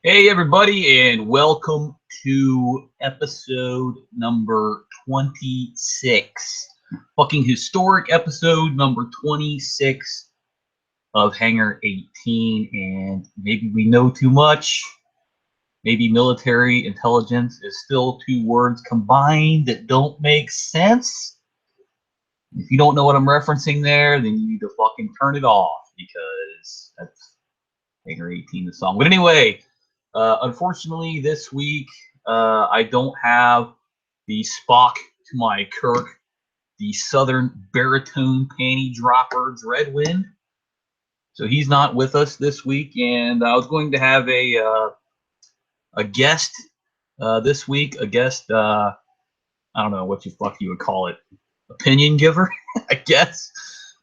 Hey everybody, and welcome to episode number 26. Fucking historic episode number 26 of Hangar 18. And maybe we know too much. Maybe military intelligence is still two words combined that don't make sense. If you don't know what I'm referencing there, then you need to fucking turn it off, because that's Hangar 18, the song. But anyway, unfortunately, this week I don't have the Spock to my Kirk, the Southern baritone panty dropper Dreadwind. So he's not with us this week, and I was going to have a guest this week, a guest. I don't know what you would call it, opinion giver, I guess.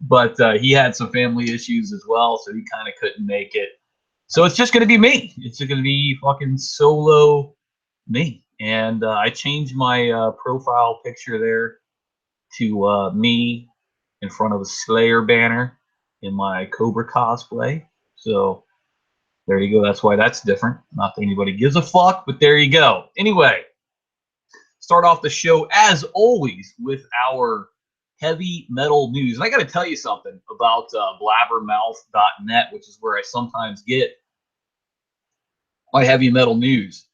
But he had some family issues as well, so he kind of couldn't make it. So it's just going to be me. It's going to be fucking solo me. And I changed my profile picture there to me in front of a Slayer banner in my Cobra cosplay. So there you go. That's why that's different. Not that anybody gives a fuck, but there you go. Anyway, start off the show as always with our heavy metal news. And I got to tell you something about blabbermouth.net, which is where I sometimes get my heavy metal news.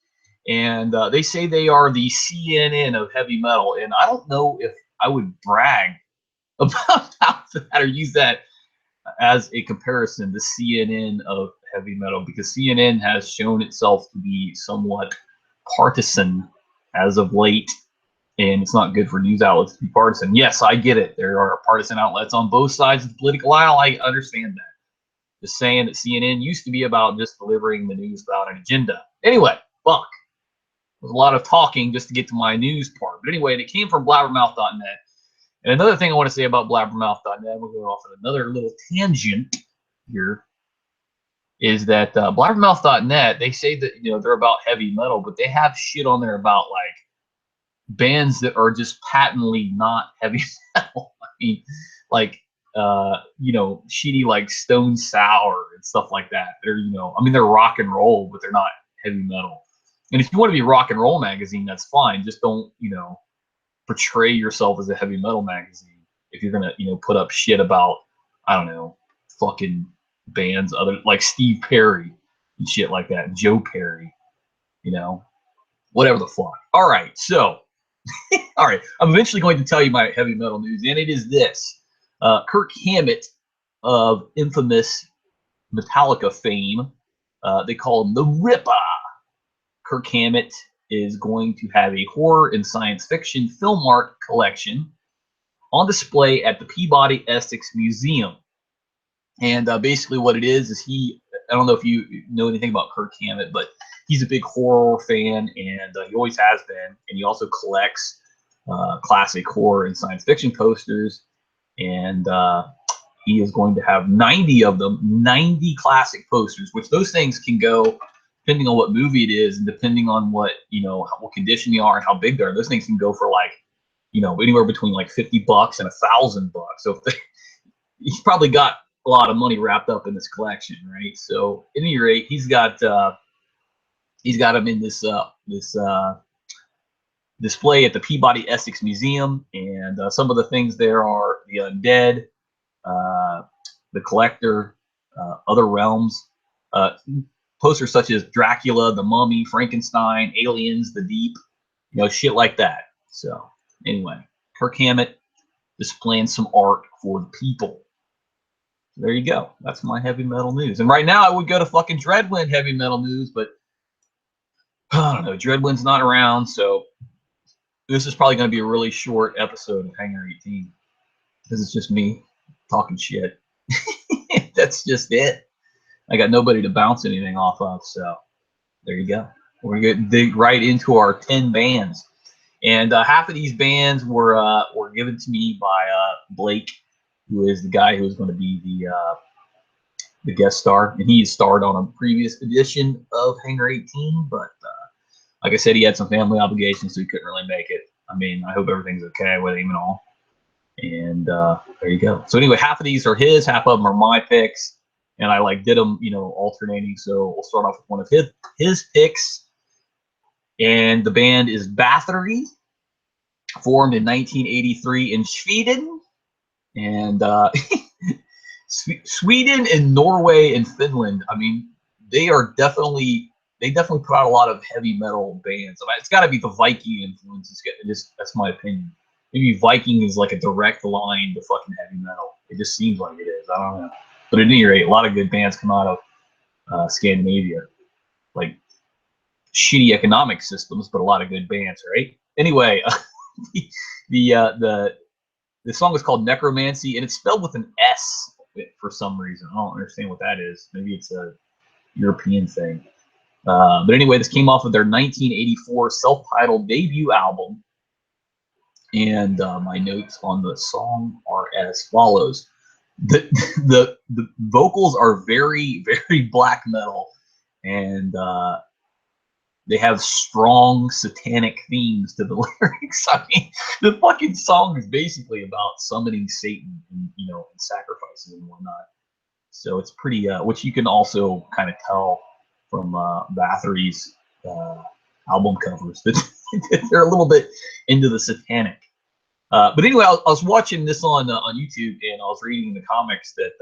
And they say they are the CNN of heavy metal. And I don't know if I would brag about that or use that as a comparison, the CNN of heavy metal, because CNN has shown itself to be somewhat partisan as of late. And it's not good for news outlets to be partisan. Yes, I get it. There are partisan outlets on both sides of the political aisle. I understand that. Just saying that CNN used to be about just delivering the news without an agenda. Anyway, fuck. There's a lot of talking just to get to my news part. But anyway, it came from blabbermouth.net. And another thing I want to say about blabbermouth.net, we'll go off on another little tangent here, is that blabbermouth.net, they say that, they're about heavy metal, but they have shit on there about like bands that are just patently not heavy metal. I mean, like shitty like Stone Sour and stuff like that. They're, they're rock and roll, but they're not heavy metal. And if you want to be a rock and roll magazine, that's fine. Just don't, portray yourself as a heavy metal magazine. If you're gonna, put up shit about, I don't know, fucking bands other like Steve Perry and shit like that, Joe Perry, whatever the fuck. All right, so, all right, I'm eventually going to tell you my heavy metal news, and it is this. Kirk Hammett of infamous Metallica fame, they call him the Ripper. Kirk Hammett is going to have a horror and science fiction film art collection on display at the Peabody Essex Museum. And basically what it is I don't know if you know anything about Kirk Hammett, but he's a big horror fan, and he always has been. And he also collects classic horror and science fiction posters. And he is going to have 90 of them, 90 classic posters, which those things can go, depending on what movie it is and depending on what, what condition they are and how big they are. Those things can go for like, anywhere between like $50 and $1,000. So he's probably got a lot of money wrapped up in this collection, right? So at any rate, he's got them in this display at the Peabody Essex Museum, and some of the things there are the Undead, the Collector, Other Realms, posters such as Dracula, the Mummy, Frankenstein, Aliens, The Deep, shit like that. So anyway, Kirk Hammett displaying some art for the people. There you go. That's my heavy metal news. And right now I would go to fucking Dreadwind heavy metal news, but I don't know. Dreadwind's not around, so this is probably going to be a really short episode of Hangar 18 because it's just me talking shit. That's just it. I got nobody to bounce anything off of, so there you go. We're going to dig right into our 10 bands. And half of these bands were given to me by Blake, who is the guy who is going to be the guest star. And he starred on a previous edition of Hangar 18, but like I said, he had some family obligations, so he couldn't really make it. I mean, I hope everything's okay with him and all. And there you go. So anyway, half of these are his, half of them are my picks. and I like did them, you know, alternating. So we'll start off with one of his picks, and the band is Bathory, formed in 1983 in Sweden, and Sweden and Norway and Finland. I mean, they definitely put out a lot of heavy metal bands. I mean, it's got to be the Viking influence. That's my opinion. Maybe Viking is like a direct line to fucking heavy metal. It just seems like it is. I don't know. But at any rate, a lot of good bands come out of Scandinavia. Like shitty economic systems, but a lot of good bands, right? Anyway, the song is called Necromancy, and it's spelled with an S for some reason. I don't understand what that is. Maybe it's a European thing. But anyway, this came off of their 1984 self-titled debut album. And my notes on the song are as follows. The vocals are very, very black metal, and they have strong satanic themes to the lyrics. I mean, the fucking song is basically about summoning Satan, and, you know, and sacrifices and whatnot. So it's pretty, which you can also kind of tell from Bathory's album covers that they're a little bit into the satanic. But anyway, I was watching this on YouTube, and I was reading in the comics that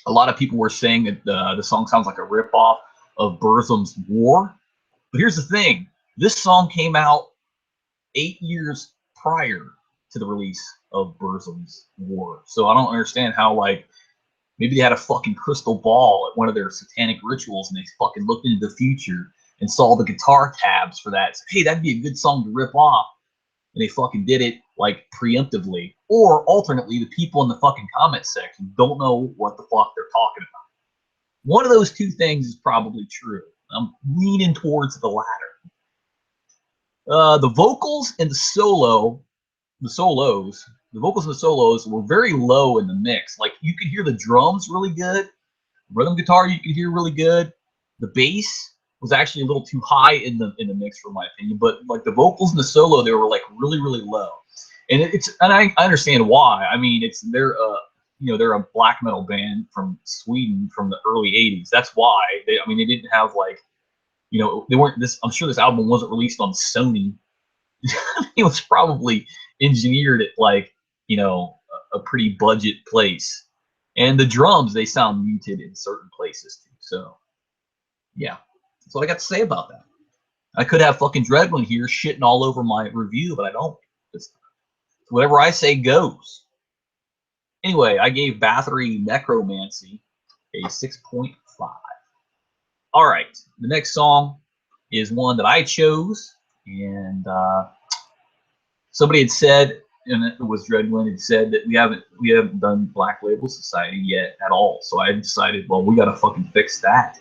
a lot of people were saying that the song sounds like a ripoff of Burzum's War. But here's the thing: this song came out 8 years prior to the release of Burzum's War. So I don't understand how, like, maybe they had a fucking crystal ball at one of their satanic rituals, and they fucking looked into the future and saw the guitar tabs for that. So, hey, that'd be a good song to rip off. And they fucking did it like preemptively. Or alternately, the people in the fucking comment section don't know what the fuck they're talking about. One of those two things is probably true. I'm leaning towards the latter. The vocals and the vocals and the solos were very low in the mix. Like, you could hear the drums really good, rhythm guitar you could hear really good. The bass was actually a little too high in the mix, for my opinion. But like the vocals and the solo, they were like really, really low. And I understand why. I mean, they're a black metal band from Sweden from the early '80s. That's why they didn't have, like, you know, they weren't this. I'm sure this album wasn't released on Sony. It was probably engineered at, like, you know, a pretty budget place. And the drums, they sound muted in certain places too. So yeah, that's all I got to say about that. I could have fucking Dreadwin here shitting all over my review, but I don't. Whatever I say goes. Anyway, I gave Bathory Necromancy a 6.5. All right, the next song is one that I chose, and somebody had said, and it was Dreadwin, had said that we haven't done Black Label Society yet at all. So I decided, well, we got to fucking fix that,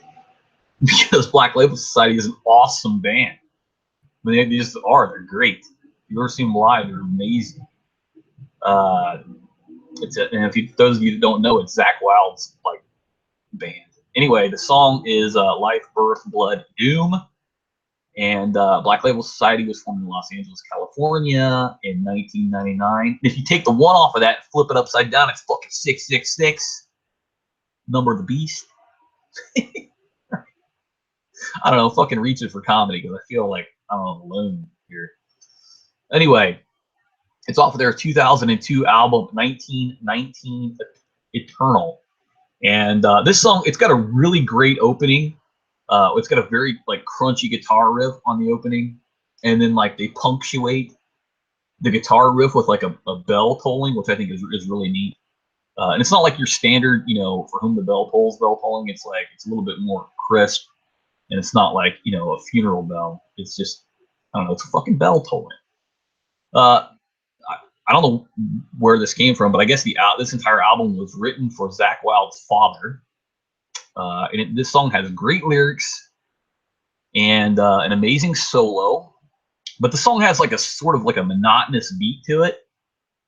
because Black Label Society is an awesome band. I mean, they just are. They're great. If you've ever seen them live, they're amazing. Those of you that don't know, it's Zakk Wylde's like band. Anyway, the song is Life, Birth, Blood, Doom. And Black Label Society was formed in Los Angeles, California in 1999. If you take the one off of that and flip it upside down, it's fucking 666. Number of the beast. I don't know, fucking reaching for comedy, because I feel like I'm alone here. Anyway, it's off of their 2002 album, 1919 Eternal. And this song, it's got a really great opening. It's got a very, like, crunchy guitar riff on the opening, and then, like, they punctuate the guitar riff with like a bell tolling, which I think is really neat. And it's not like your standard, you know, for whom the bell tolls bell tolling. It's like, it's a little bit more crisp, and it's not like, you know, a funeral bell. It's just, I don't know, it's a fucking bell tolling. I don't know where this came from, but I guess this entire album was written for Zakk Wylde's father. This song has great lyrics and an amazing solo, but the song has like a sort of like a monotonous beat to it,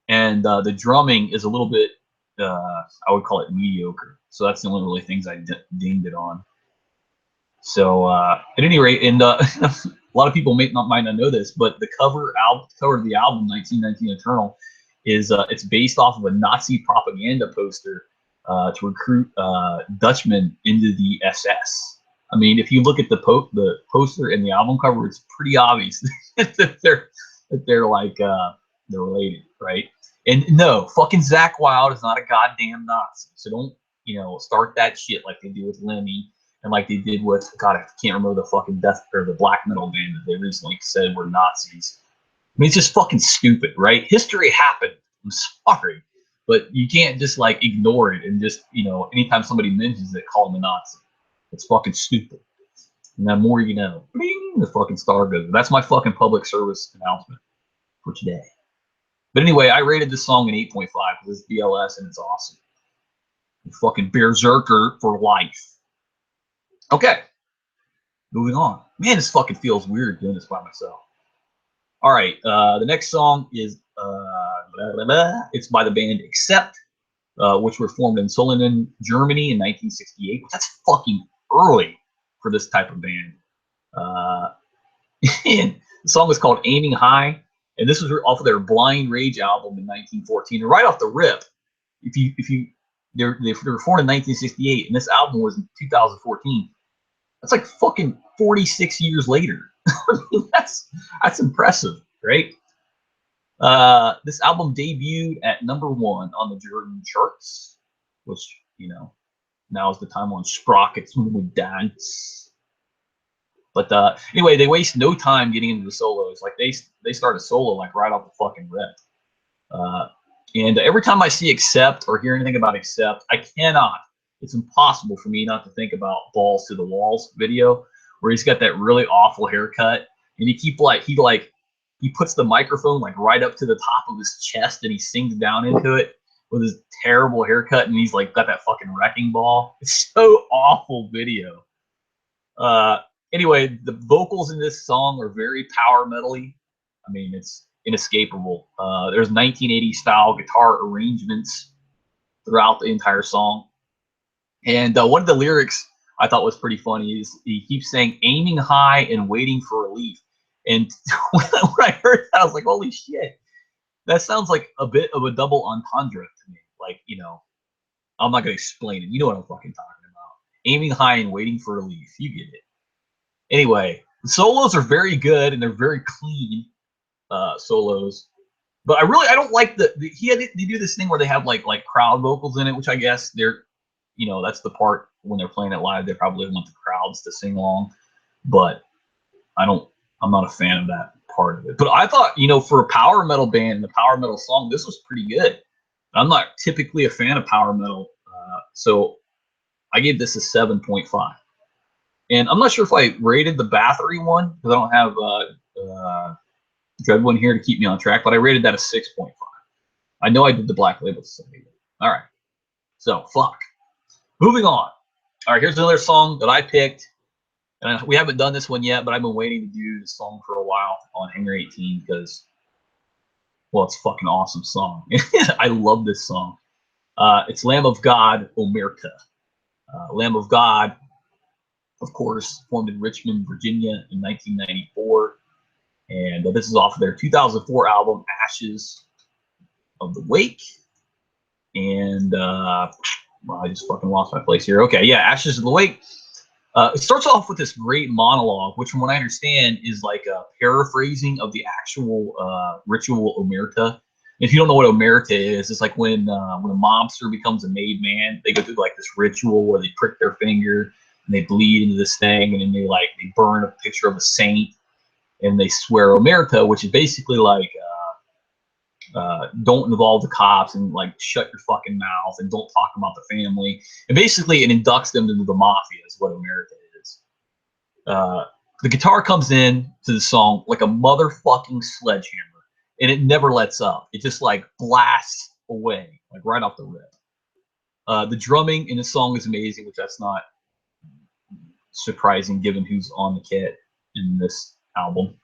and the drumming is a little bit, I would call it mediocre. So that's the only really things I dinged it on. So at any rate, and a lot of people might not know this, but the cover of the album 1919 Eternal is it's based off of a Nazi propaganda poster to recruit Dutchmen into the SS. I mean, if you look at the poster and the album cover, it's pretty obvious that they're like they're related, right? And no, fucking Zakk Wylde is not a goddamn Nazi, so don't start that shit like they do with Lemmy and like they did with God, I can't remember the fucking death or the black metal band that they recently said were Nazis. I mean, it's just fucking stupid, right? History happened. I'm sorry, but you can't just like ignore it and just anytime somebody mentions it, call them a Nazi. It's fucking stupid. And the more you know, bing, the fucking star goes. That's my fucking public service announcement for today. But anyway, I rated this song an 8.5 because it's BLS and it's awesome. Fucking Berserker for life. Okay, moving on. Man, this fucking feels weird doing this by myself. All right, the next song is it's by the band Accept, which were formed in Solingen, Germany in 1968. That's fucking early for this type of band. And the song is called Aiming High, and this was off of their Blind Rage album in 1914. And right off the rip, they were formed in 1968, and this album was in 2014. That's like fucking 46 years later. I mean, that's impressive, right? This album debuted at #1 on the German charts, which now is the time on Sprockets when we dance. But anyway, they waste no time getting into the solos. Like they start a solo like right off the fucking rip. And every time I see Accept or hear anything about Accept, I cannot. It's impossible for me not to think about Balls to the Walls video, where he's got that really awful haircut, and he puts the microphone like right up to the top of his chest, and he sings down into it with his terrible haircut, and he's like got that fucking wrecking ball. It's so awful video. Anyway, the vocals in this song are very power metal-y. I mean, it's inescapable. There's 1980s style guitar arrangements throughout the entire song. And one of the lyrics I thought was pretty funny is he keeps saying aiming high and waiting for relief. And when I heard that, I was like, holy shit. That sounds like a bit of a double entendre to me. Like, I'm not going to explain it. You know what I'm fucking talking about. Aiming high and waiting for relief. You get it. Anyway, the solos are very good and they're very clean solos. But I don't like they do this thing where they have like crowd vocals in it, which I guess they're that's the part when they're playing it live, they probably want the crowds to sing along. But I'm not a fan of that part of it. But I thought, for a power metal band, the power metal song, this was pretty good. I'm not typically a fan of power metal, so I gave this a 7.5. And I'm not sure if I rated the Bathory one because I don't have Dreadwind here to keep me on track, but I rated that a 6.5. I know I did the Black Label Society. All right, so fuck. Moving on. All right, here's another song that I picked. And we haven't done this one yet, but I've been waiting to do this song for a while on Hangar 18 because, well, it's a fucking awesome song. I love this song. It's Lamb of God, Omerta. Lamb of God, of course, formed in Richmond, Virginia in 1994. And this is off of their 2004 album, Ashes of the Wake. And well, I just fucking lost my place here. Okay, yeah, Ashes of the Wake. It starts off with this great monologue, which from what I understand is like a paraphrasing of the actual ritual Omerta. If you don't know what Omerta is, it's like when a mobster becomes a made man, they go through like this ritual where they prick their finger and they bleed into this thing, and then they burn a picture of a saint and they swear Omerta, which is basically like don't involve the cops and like shut your fucking mouth and don't talk about the family. And basically it inducts them into the mafia is what Omerta is. The guitar comes in to the song like a motherfucking sledgehammer, and it never lets up. It just like blasts away, like right off the rip. The drumming in the song is amazing, which that's not surprising given who's on the kit in this album.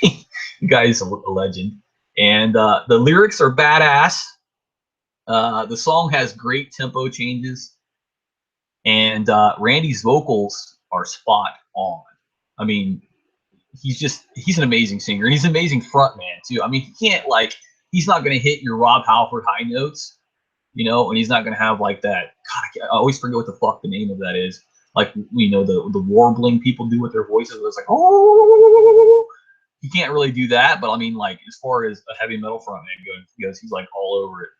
The guy is a legend. And the lyrics are badass. The song has great tempo changes. And Randy's vocals are spot on. I mean, he's an amazing singer. And he's an amazing frontman, too. I mean, he's not going to hit your Rob Halford high notes. you know, and he's not gonna have like that. God, I always forget what the fuck the name of that is. Like, you know, the warbling people do with their voices. It's like, oh, he can't really do that. But I mean, like, as far as a heavy metal frontman goes, he's like all over it.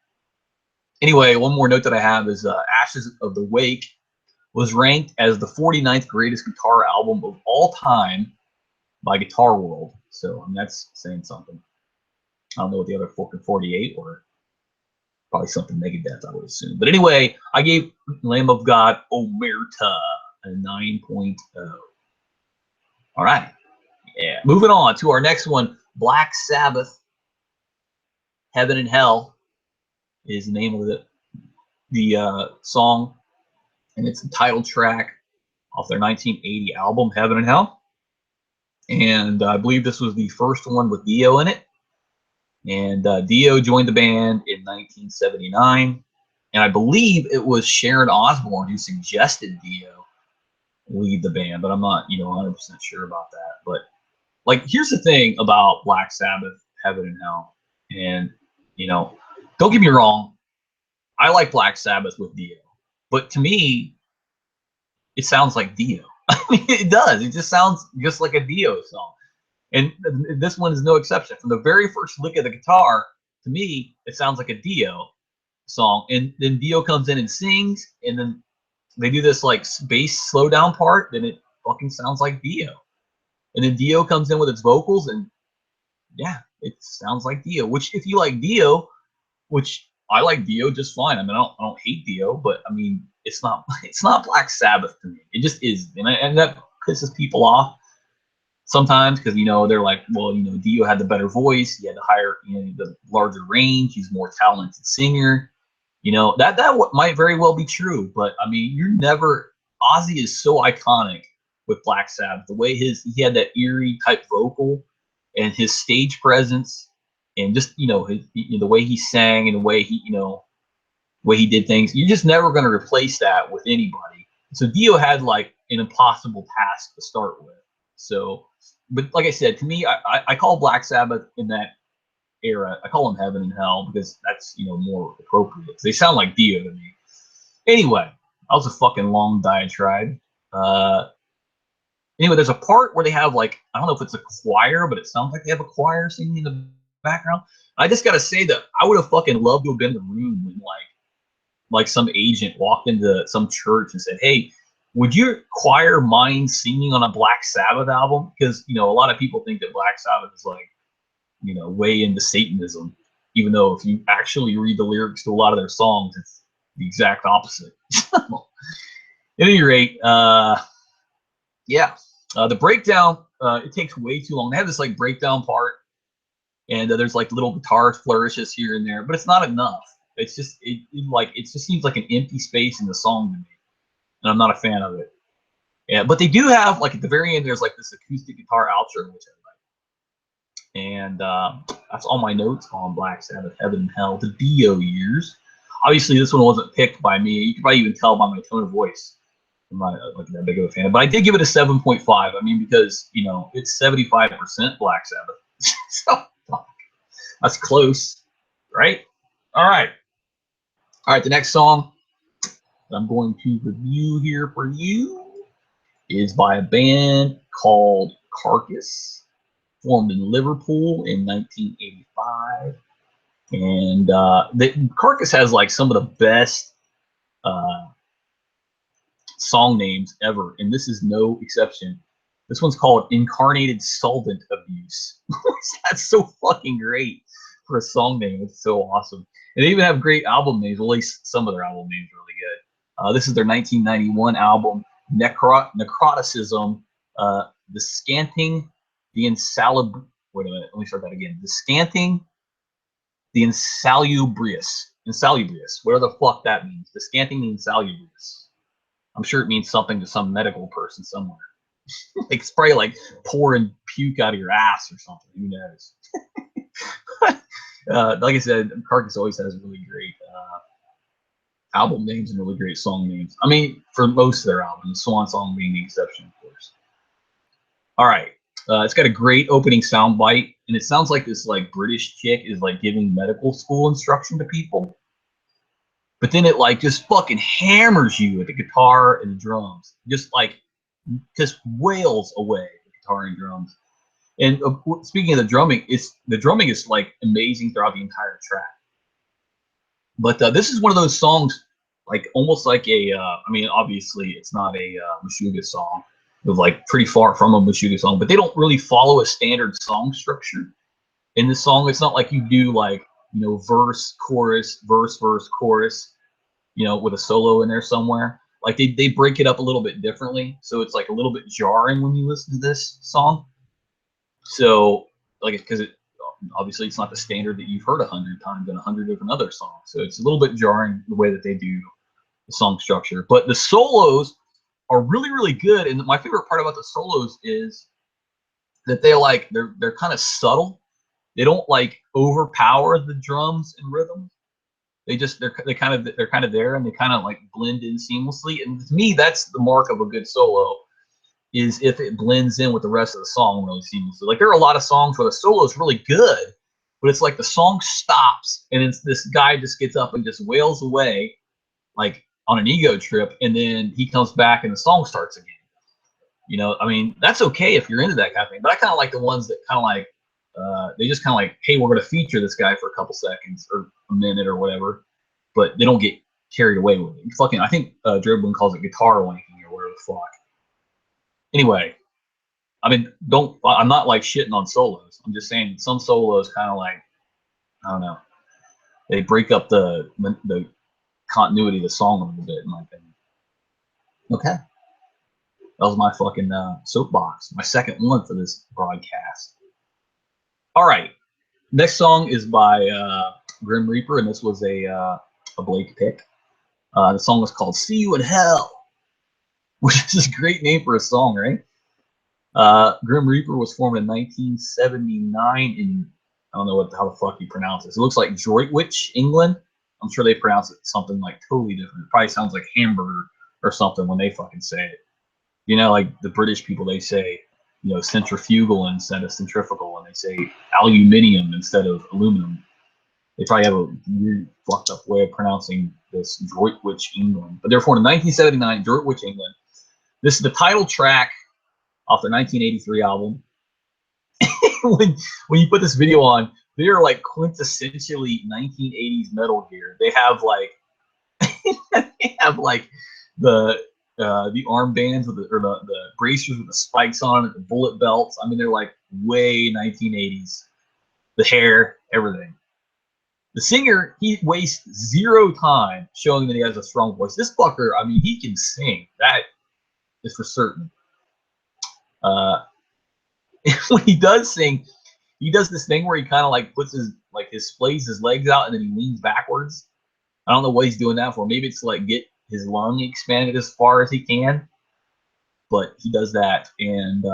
Anyway, one more note that I have is Ashes of the Wake was ranked as the 49th greatest guitar album of all time by Guitar World. So, I mean, that's saying something. I don't know what the other 48 were. Probably something Megadeth, I would assume. But anyway, I gave Lamb of God Omerta a 9.0. All right. Yeah. Moving on to our next one, Black Sabbath, Heaven and Hell is the name of the song, and it's the title track off their 1980 album, Heaven and Hell. And I believe this was the first one with Dio in it. And Dio joined the band in 1979. And I believe it was Sharon Osbourne who suggested Dio lead the band, but I'm not, 100% sure about that. But like, here's the thing about Black Sabbath, Heaven and Hell. And, don't get me wrong, I like Black Sabbath with Dio. But to me, it sounds like Dio. I mean, it does. It just sounds just like a Dio song. And this one is no exception. From the very first lick of the guitar, to me, it sounds like a Dio song. And then Dio comes in and sings, and then they do this like bass slowdown part, then it fucking sounds like Dio. And then Dio comes in with its vocals, and yeah, it sounds like Dio. Which, if you like Dio, which I like Dio just fine. I mean, I don't hate Dio, but I mean, it's not Black Sabbath to me. It just is, and that pisses people off sometimes because they're like, well, Dio had the better voice, he had the higher, the larger range, he's a more talented singer. That might very well be true, but I mean, Ozzy is so iconic with Black Sabbath. The way he had that eerie type vocal, and his stage presence, and just the way he sang and the way he did things. You're just never going to replace that with anybody. So Dio had like an impossible task to start with. So, but like I said, to me, I call Black Sabbath in that era, I call them Heaven and Hell because that's more appropriate. They sound like Dio to me. Anyway, that was a fucking long diatribe. Anyway, there's a part where they have like, I don't know if it's a choir, but it sounds like they have a choir singing in the background. I just gotta say that I would have fucking loved to have been in the room when like some agent walked into some church and said, "Hey, would your choir mind singing on a Black Sabbath album?" Because a lot of people think that Black Sabbath is like, way into Satanism, even though if you actually read the lyrics to a lot of their songs, it's the exact opposite. At any rate, yeah, the breakdown, it takes way too long. They have this like breakdown part, and there's like little guitar flourishes here and there, but it's not enough. It's just it just seems like an empty space in the song to me, and I'm not a fan of it. Yeah, but they do have like at the very end, there's like this acoustic guitar outro, which I like. And that's all my notes on Black Sabbath, Heaven and Hell, the Dio years. Obviously, this one wasn't picked by me. You can probably even tell by my tone of voice. I'm not like that big of a fan, but I did give it a 7.5. I mean, because it's 75% Black Sabbath, so that's close, right? All right. The next song I'm going to review here for you is by a band called Carcass, formed in Liverpool in 1985. And the Carcass has like some of the best song names ever, and this is no exception. This one's called Incarnated Solvent Abuse. That's so fucking great for a song name. It's so awesome. And they even have great album names. Well, at least some of their album names are really good. This is their 1991 album, Necroticism, The Scanting, The Insalub. Wait a minute, let me start that again. The Scanting, The Insalubrious. Insalubrious, whatever the fuck that means. The Scanting, The Insalubrious. I'm sure it means something to some medical person somewhere. Like it's probably like pouring puke out of your ass or something. Who knows? Like I said, Carcass always has really great album names and really great song names. I mean, for most of their albums, Swan Song being the exception, of course. All right. It's got a great opening sound bite, and it sounds like this like British chick is like giving medical school instruction to people. but then it like just fucking hammers you with the guitar and the drums, just wails away the guitar and drums. And speaking of the drumming is like amazing throughout the entire track. But this is one of those songs, like almost like I mean, obviously it's not a Meshuggah song, it's like pretty far from a Meshuggah song, but they don't really follow a standard song structure in this song. It's not like you do like, you know, verse, chorus, verse, verse, chorus, you know, with a solo in there somewhere. Like they break it up a little bit differently, so it's like a little bit jarring when you listen to this song. So, like, because obviously it's not the standard that you've heard 100 times in 100 different other songs. So it's a little bit jarring the way that they do the song structure. But the solos are really, really good. And my favorite part about the solos is that they're kind of subtle. They don't like overpower the drums and rhythm. They're kind of there, and they kind of like blend in seamlessly. And to me, that's the mark of a good solo, is if it blends in with the rest of the song really seamlessly. Like there are a lot of songs where the solo is really good, but it's like the song stops and this guy just gets up and just wails away like on an ego trip, and then he comes back and the song starts again. You know, I mean, that's okay if you're into that kind of thing, but I kind of like the ones that kind of like, they just kind of like, hey, we're going to feature this guy for a couple seconds or a minute or whatever, but they don't get carried away with it. Fucking, I think Dribbling calls it guitar wanking or whatever the fuck. Anyway, I mean, I'm not like shitting on solos. I'm just saying some solos kind of like, I don't know, they break up the continuity of the song a little bit, in my opinion. Okay. That was my fucking soapbox, my second one for this broadcast. All right. Next song is by Grim Reaper, and this was a Blake pick. The song was called See You in Hell, which is a great name for a song, right? Grim Reaper was formed in 1979 in, I don't know how the fuck you pronounce this. It looks like Droitwich, England. I'm sure they pronounce it something like totally different. It probably sounds like hamburger or something when they fucking say it. You know, like the British people, they say, you know, centrifugal instead of centrifugal, and they say aluminium instead of aluminum. They probably have a weird, fucked up way of pronouncing this, Droitwich, England. But they're formed in 1979, Droitwich, England. This is the title track off their 1983 album. when you put this video on, they're like quintessentially 1980s Metal Gear. They have like the armbands with the bracers with the spikes on it, the bullet belts. I mean, they're like way 1980s. The hair, everything. The singer, he wastes zero time showing that he has a strong voice. This fucker, I mean, he can sing. That is for certain. When he does sing, he does this thing where he kind of like splays his legs out and then he leans backwards. I don't know what he's doing that for. Maybe it's to like get his lung expanded as far as he can, but he does that, and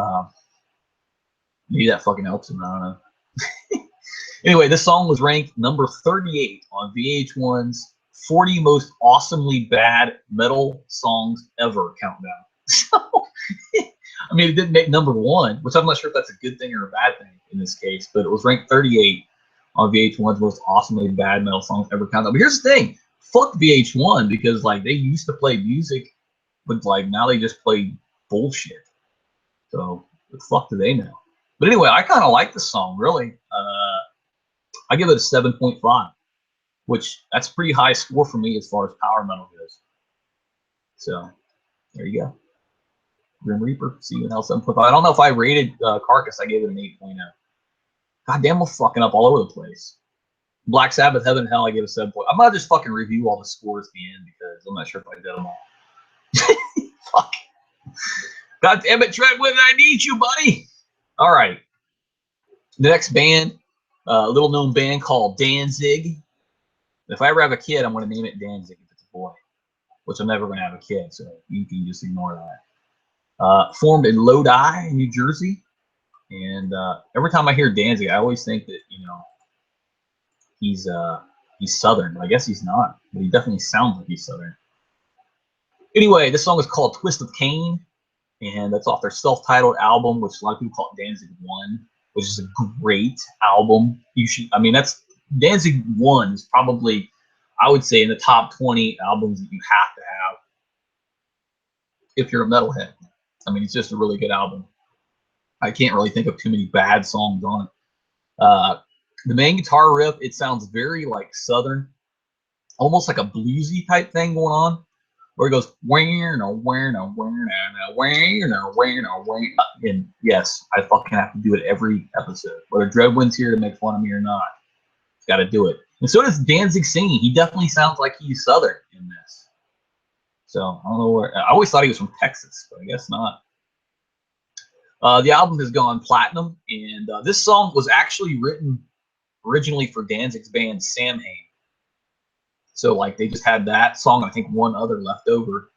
maybe that fucking helps him. I don't know. Anyway, this song was ranked number 38 on VH1's 40 most awesomely bad metal songs ever countdown. So, I mean, it didn't make number one, which I'm not sure if that's a good thing or a bad thing in this case, but it was ranked 38 on VH1's most awesomely bad metal songs ever countdown. But here's the thing. Fuck VH1, because like they used to play music, but like now they just play bullshit. So what the fuck do they know? But anyway, I kind of like the song, really. I give it a 7.5, which that's a pretty high score for me as far as power metal goes. So there you go. Grim Reaper, see you in Hell 7.5. I don't know if I rated Carcass. I gave it an 8.0. God damn, we're fucking up all over the place. Black Sabbath, Heaven and Hell, I gave a 7. I'm gonna just fucking review all the scores at the end because I'm not sure if I did them all. Fuck. God damn it, Treadway, I need you, buddy. All right. The next band, a little known band called Danzig. If I ever have a kid, I'm gonna name it Danzig if it's a boy, which I'm never gonna have a kid, so you can just ignore that. Formed in Lodi, New Jersey, and every time I hear Danzig, I always think that, you know, he's Southern. I guess he's not, but he definitely sounds like he's Southern. Anyway, this song is called Twist of Cain, and that's off their self-titled album, which a lot of people call it Danzig 1, which is a great album. You should, I mean, that's Danzig 1 is probably, I would say in the top 20 albums that you have to have if you're a metalhead. I mean, it's just a really good album. I can't really think of too many bad songs on it. The main guitar riff, it sounds very like Southern, almost like a bluesy type thing going on, where it goes and yes, I fucking have to do it every episode. Whether Dreadwind's here to make fun of me or not, got to do it. And so does Danzig singing. He definitely sounds like he's Southern in this. So I don't know where. I always thought he was from Texas, but I guess not. The album has gone platinum, and this song was actually written originally for Danzig's band Samhain. So like they just had that song, I think one other left over.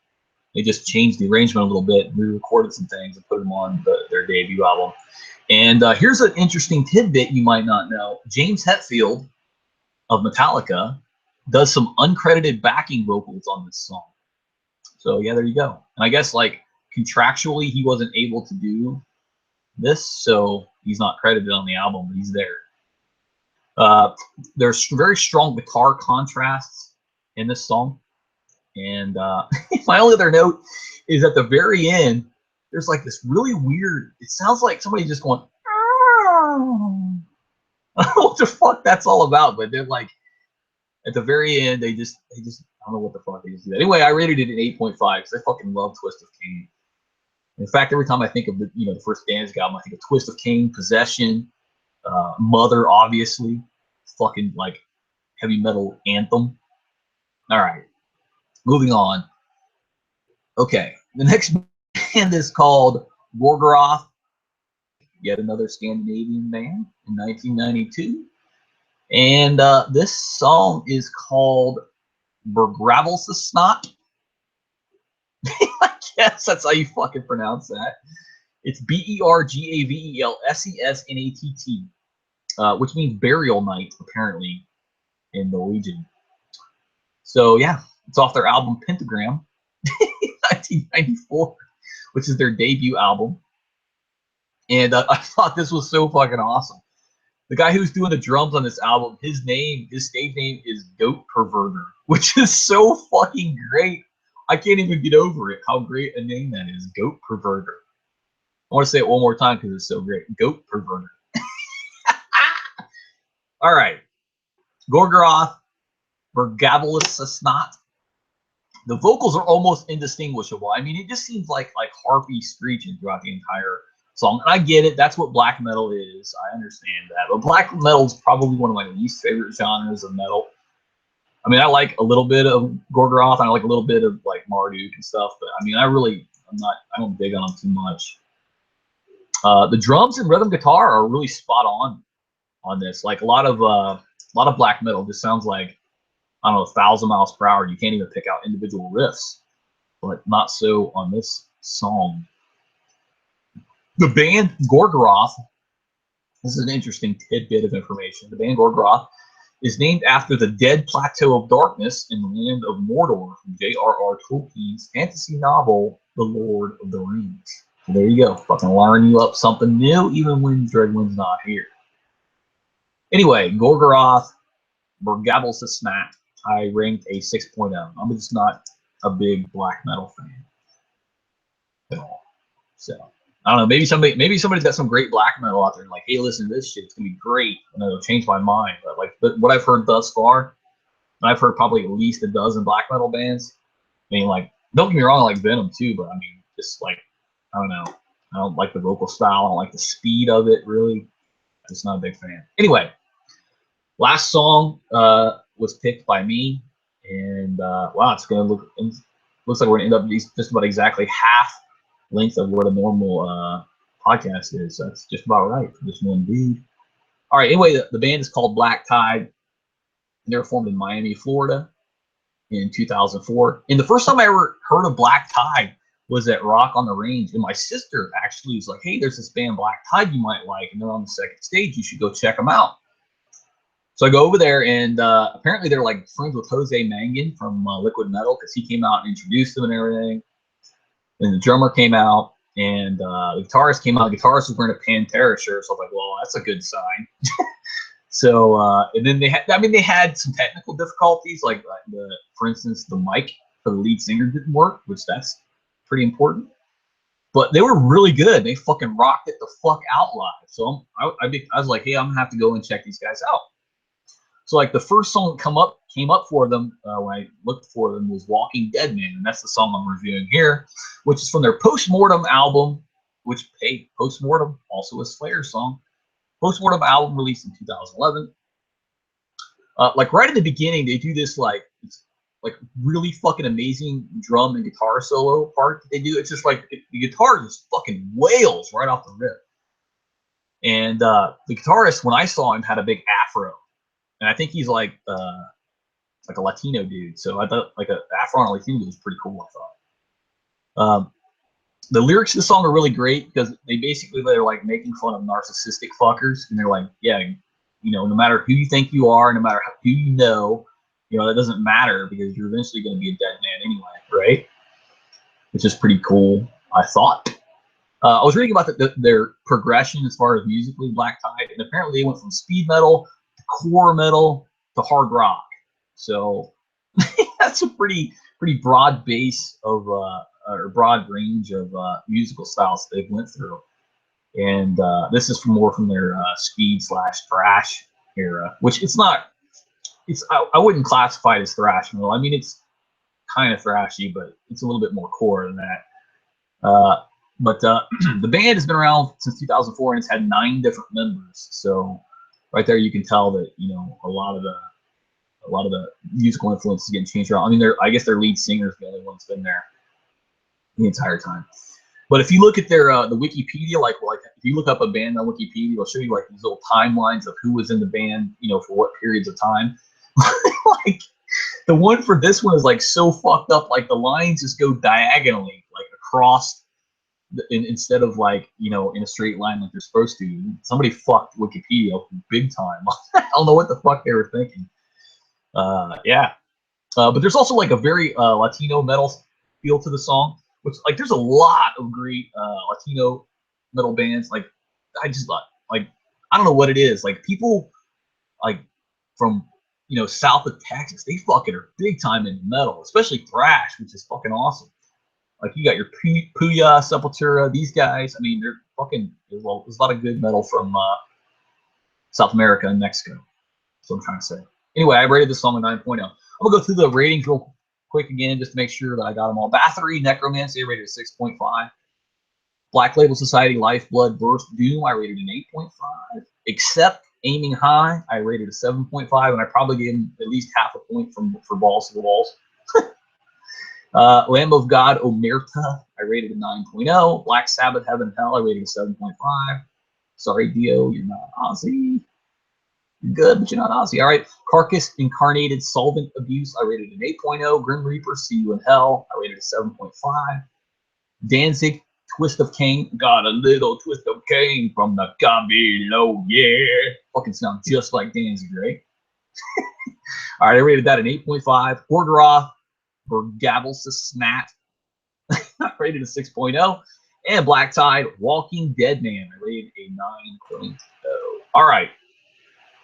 They just changed the arrangement a little bit, re-recorded some things, and put them on their debut album. And here's an interesting tidbit you might not know. James Hetfield of Metallica does some uncredited backing vocals on this song. So yeah, there you go. And I guess like contractually he wasn't able to do this, so he's not credited on the album, but he's there. There's very strong guitar contrasts in this song. And my only other note is at the very end, there's like this really weird, it sounds like somebody just going, oh. I don't know what the fuck that's all about, but they're like, at the very end, they just, I don't know what the fuck they just do. Anyway, I rated it an 8.5 because I fucking love Twist of Cain. In fact, every time I think of the first Danzig album, I think of Twist of Cain, Possession, Mother, obviously, fucking like heavy metal anthem. All right, moving on. Okay, the next band is called Gorgoroth, yet another Scandinavian band in 1992. And this song is called Bergravelsesnat. I guess that's how you fucking pronounce that. It's Bergavelsesnatt, which means burial night, apparently, in Norwegian. So, yeah, it's off their album Pentagram, 1994, which is their debut album. And I thought this was so fucking awesome. The guy who's doing the drums on this album, his stage name is Goat Perverter, which is so fucking great. I can't even get over it, how great a name that is, Goat Perverter. I want to say it one more time because it's so great. Goat Perverter. All right. Gorgoroth, Bergavelsesnatt. The vocals are almost indistinguishable. I mean, it just seems like harpy screeching throughout the entire song. And I get it. That's what black metal is. I understand that. But black metal is probably one of my least favorite genres of metal. I mean, I like a little bit of Gorgoroth, and I like a little bit of like Marduk and stuff. But I mean, I don't dig on them too much. The drums and rhythm guitar are really spot on this. Like a lot of black metal just sounds like, I don't know, 1,000 miles per hour. You can't even pick out individual riffs, but not so on this song. The band Gorgoroth, this is an interesting tidbit of information. The band Gorgoroth is named after the dead plateau of darkness in the land of Mordor from J.R.R. Tolkien's fantasy novel, The Lord of the Rings. So there you go. Fucking learn you up something new, even when Dreadwind's not here. Anyway, Gorgoroth, Bergavelsesnatt, I ranked a 6.0. I'm just not a big black metal fan at all. So I don't know. Maybe somebody's got some great black metal out there and like, hey, listen to this shit. It's gonna be great, and it'll change my mind. But what I've heard thus far, and I've heard probably at least a dozen black metal bands. I mean, like, don't get me wrong, I like Venom too, but I mean, just like, I don't know. I don't like the vocal style. I don't like the speed of it. Really, I'm just not a big fan. Anyway, last song was picked by me, and wow, it's gonna looks like we're gonna end up just about exactly half length of what a normal podcast is. So that's just about right for this one dude. All right, anyway, the band is called Black Tide. They were formed in Miami, Florida in 2004. And the first time I ever heard of Black Tide was at Rock on the Range. And my sister actually was like, hey, there's this band Black Tide you might like, and they're on the second stage. You should go check them out. So I go over there, and apparently they're like friends with Jose Mangin from Liquid Metal, because he came out and introduced them and everything. And the drummer came out, and the guitarist came out. The guitarist was wearing a Pantera shirt, so I was like, well, that's a good sign. So and then they had, I mean, they had some technical difficulties, like for instance, the mic for the lead singer didn't work, which that's pretty important. But they were really good. They fucking rocked it the fuck out live. So I was like, hey, I'm gonna have to go and check these guys out. So like the first song came up for them when I looked for them was "Walking Dead Man," and that's the song I'm reviewing here, which is from their Postmortem album. Which, hey, Postmortem, also a Slayer song. Postmortem album released in 2011. Like right at the beginning, they do this like really fucking amazing drum and guitar solo part that they do. It's just like the guitar just fucking wails right off the rip. And the guitarist, when I saw him, had a big afro, and I think he's like a Latino dude. So I thought like an afro on a Latino dude was pretty cool. I thought. The lyrics of the song are really great because they're like making fun of narcissistic fuckers, and they're like, yeah, you know, no matter who you think you are, no matter who you know, that doesn't matter because you're eventually going to be a dead man anyway, right? Which is pretty cool, I thought. I was reading about their progression as far as musically, Black Tide, and apparently they went from speed metal to core metal to hard rock. So that's a pretty broad base of or broad range of musical styles they've went through. And this is more from their speed / thrash era, which it's not. I wouldn't classify it as thrash metal. I mean, it's kind of thrashy, but it's a little bit more core than that. But the band has been around since 2004, and it's had 9 different members. So right there, you can tell that a lot of the musical influence is getting changed around. I mean, I guess their lead singer is the only one that's been there the entire time. But if you look at their the Wikipedia, like if you look up a band on Wikipedia, it'll show you like these little timelines of who was in the band, for what periods of time. Like the one for this one is like so fucked up, like the lines just go diagonally, like across, instead of like in a straight line like they're supposed to. Somebody fucked Wikipedia up big time. I don't know what the fuck they were thinking. Yeah. But there's also like a very Latino metal feel to the song, which like there's a lot of great Latino metal bands. Like I just like I don't know what it is. Like people like from south of Texas, they fucking are big time in metal, especially thrash, which is fucking awesome. Like you got your Puya, Sepultura, these guys. I mean, they're fucking. There's a lot of good metal from South America and Mexico. That's what I'm trying to say. Anyway, I rated this song a 9.0. I'm gonna go through the ratings real quick again, just to make sure that I got them all. Bathory, Necromancy, I rated a 6.5. Black Label Society, Lifeblood, Birth, Doom, I rated an 8.5. Except Aiming High, I rated a 7.5, and I probably gave him at least half a point for Balls to the Walls. Lamb of God, Omerta, I rated a 9.0. Black Sabbath, Heaven and Hell, I rated a 7.5. Sorry, Dio, you're not Ozzy. You're good, but you're not Ozzy. All right. Carcass, Incarnated Solvent Abuse, I rated an 8.0. Grim Reaper, See You in Hell, I rated a 7.5. Danzig, Twist of Cain, got a little twist of Cain from the God below, yeah. Fucking sound just like Danzig, right? All right, I rated that an 8.5. Gorgoroth, Bergabelsa Smat, I rated a 6.0. And Black Tide, Walking Dead Man, I rated a 9.0. All right.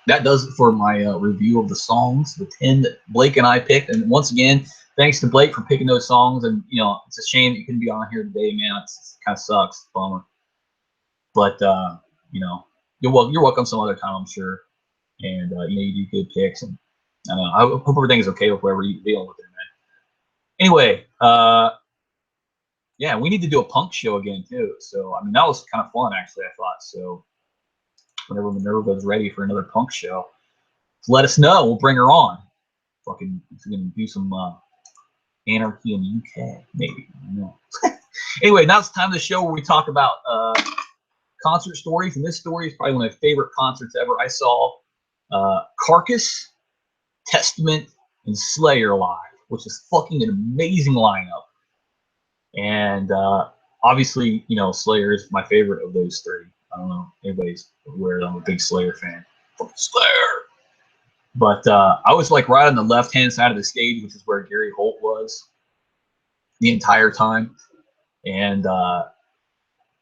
That does it for my review of the songs, the 10 that Blake and I picked. And once again, thanks to Blake for picking those songs. And, it's a shame that you couldn't be on here today, man. It kind of sucks. It's a bummer. But, you're welcome some other time, I'm sure. And, you do good picks. And I hope everything is okay with whoever you're dealing with there, man. Anyway, yeah, we need to do a punk show again, too. So, I mean, that was kind of fun, actually, I thought. So, whenever Minerva's ready for another punk show, let us know. We'll bring her on. Fucking, we're gonna do some anarchy in the UK, maybe. I don't know. Anyway, now it's time of the show where we talk about concert stories, and this story is probably one of my favorite concerts ever. I saw Carcass, Testament, and Slayer live, which is fucking an amazing lineup. And obviously, Slayer is my favorite of those 3. I don't know. Everybody's aware I'm a big Slayer fan. Fucking Slayer. But I was like right on the left-hand side of the stage, which is where Gary Holt was the entire time. And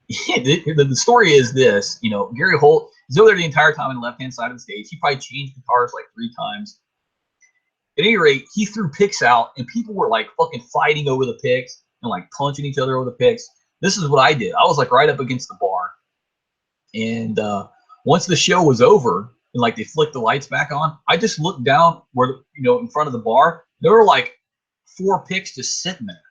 The story is this, you know, Gary Holt is over there the entire time on the left-hand side of the stage. He probably changed guitars like 3 times. At any rate, he threw picks out, and people were like fucking fighting over the picks and like punching each other over the picks. This is what I did. I was like right up against the bar. And once the show was over and like they flicked the lights back on, I just looked down where, you know, in front of the bar. There were like 4 picks just sitting there,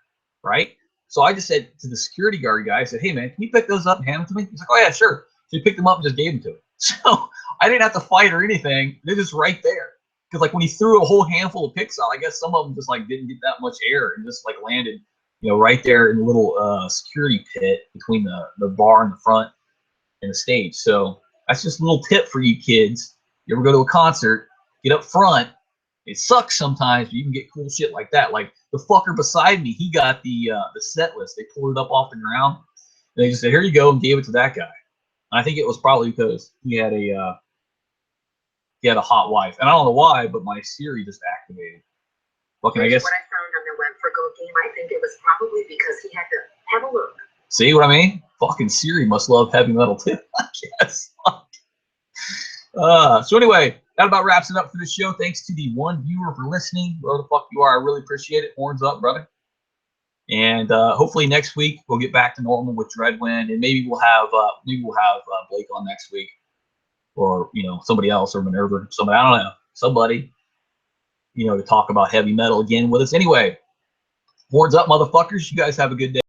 right? So I just said to the security guard guy, I said, "Hey man, can you pick those up and hand them to me?" He's like, "Oh yeah, sure." So he picked them up and just gave them to him. So I didn't have to fight or anything. They're just right there. Because like when he threw a whole handful of picks out, I guess some of them just like didn't get that much air and just like landed, you know, right there in the little security pit between the bar in the front and the stage. So that's just a little tip for you kids. You ever go to a concert, get up front. It sucks sometimes, but you can get cool shit like that. Like the fucker beside me, he got the set list. They pulled it up off the ground. And they just said, "Here you go," and gave it to that guy. And I think it was probably because he had a hot wife. And I don't know why, but my Siri just activated. Fucking, I guess. What I found on the web for Gold Game, I think it was probably because he had to have a look. See what I mean? Fucking Siri must love heavy metal too, I guess. So anyway, that about wraps it up for the show. Thanks to the one viewer for listening. Wherever the fuck you are, I really appreciate it. Horns up, brother. And hopefully next week we'll get back to normal with Dreadwind, and maybe we'll have Blake on next week, or you know, somebody else, or Minerva, or somebody, I don't know, somebody, you know, to talk about heavy metal again with us. Anyway, horns up, motherfuckers. You guys have a good day.